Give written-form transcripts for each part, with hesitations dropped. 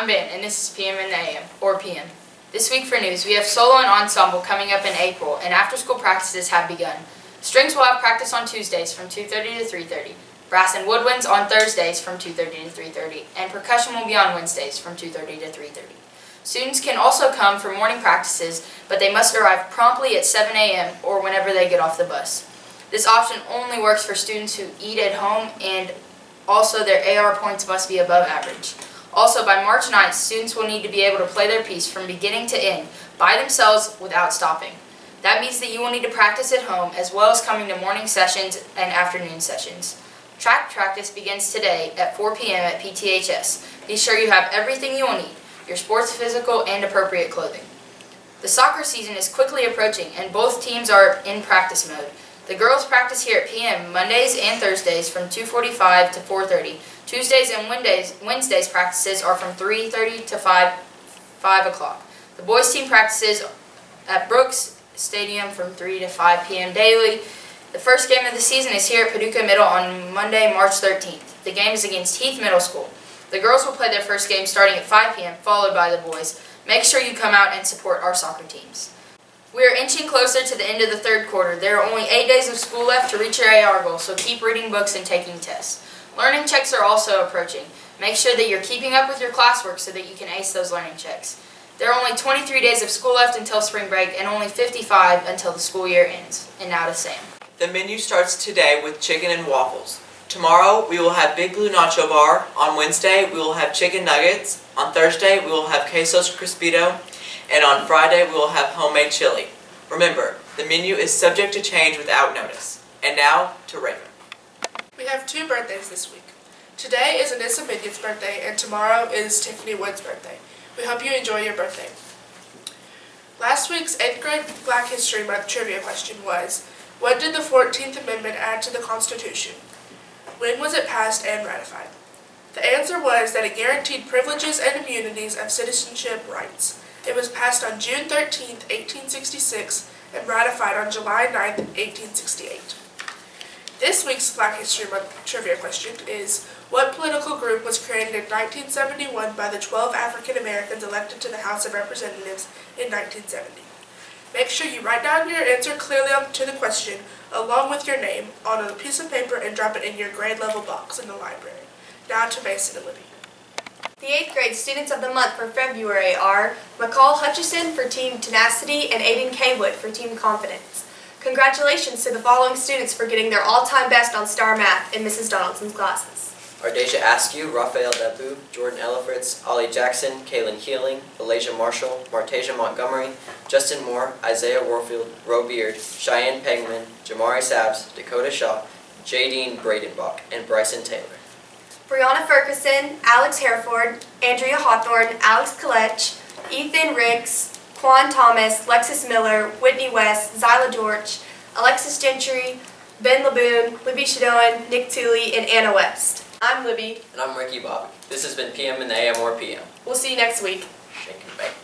Ben, and this is PM in the AM, or PM. This week for news, we have solo and ensemble coming up in April, and after-school practices have begun. Strings will have practice on Tuesdays from 2:30 to 3:30. Brass and woodwinds on Thursdays from 2:30 to 3:30, and percussion will be on Wednesdays from 2:30 to 3:30. Students can also come for morning practices, but they must arrive promptly at 7 a.m. or whenever they get off the bus. This option only works for students who eat at home, and also their AR points must be above average. Also, by March 9th, students will need to be able to play their piece from beginning to end by themselves without stopping. That means that you will need to practice at home as well as coming to morning sessions and afternoon sessions. Track practice begins today at 4 p.m. at PTHS. Be sure you have everything you will need, your sports physical and appropriate clothing. The soccer season is quickly approaching and both teams are in practice mode. The girls practice here at PM Mondays and Thursdays from 2:45 to 4:30. Tuesdays and Wednesdays practices are from 3:30 to 5 o'clock. The boys team practices at Brooks Stadium from 3 to 5 p.m. daily. The first game of the season is here at Paducah Middle on Monday, March 13th. The game is against Heath Middle School. The girls will play their first game starting at 5 p.m., followed by the boys. Make sure you come out and support our soccer teams. We are inching closer to the end of the third quarter. There are only 8 days of school left to reach your AR goal, so keep reading books and taking tests. Learning checks are also approaching. Make sure that you're keeping up with your classwork so that you can ace those learning checks. There are only 23 days of school left until spring break and only 55 until the school year ends. And now to Sam. The menu starts today with chicken and waffles. Tomorrow we will have Big Blue Nacho Bar. On Wednesday we will have chicken nuggets. On Thursday we will have quesos crispito. And on Friday we will have homemade chili. Remember, the menu is subject to change without notice. And now to Raven. We have 2 birthdays this week. Today is Anissa Minion's birthday and tomorrow is Tiffany Wood's birthday. We hope you enjoy your birthday. Last week's 8th grade Black History Month trivia question was, what did the 14th Amendment add to the Constitution? When was it passed and ratified? The answer was that it guaranteed privileges and immunities of citizenship rights. It was passed on June 13, 1866 and ratified on July 9, 1868. This week's Black History Month trivia question is, what political group was created in 1971 by the 12 African Americans elected to the House of Representatives in 1970? Make sure you write down your answer clearly to the question, along with your name, on a piece of paper and drop it in your grade level box in the library. Now to Mason and Libby. The 8th grade Students of the Month for February are McCall Hutchison for Team Tenacity and Aiden Kaywood for Team Confidence. Congratulations to the following students for getting their all-time best on STAR Math in Mrs. Donaldson's classes. Ardesia Askew, Raphael Debu, Jordan Ellifritz, Ollie Jackson, Kaylin Healing, Alasia Marshall, Martasia Montgomery, Justin Moore, Isaiah Warfield, Roe Beard, Cheyenne Pegman, Jamari Sabs, Dakota Shaw, Jadine Bradenbach, and Bryson Taylor. Brianna Ferguson, Alex Hereford, Andrea Hawthorne, Alex Kolech, Ethan Riggs, Quan Thomas, Lexus Miller, Whitney West, Zyla George, Alexis Gentry, Ben Laboon, Libby Shadoan, Nick Tooley, and Anna West. I'm Libby. And I'm Ricky Bobby. This has been PM in the AM or PM. We'll see you next week. Shake and bake.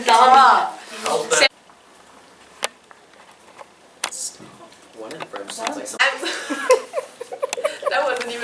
Stop. One in front sounds like something. That wasn't even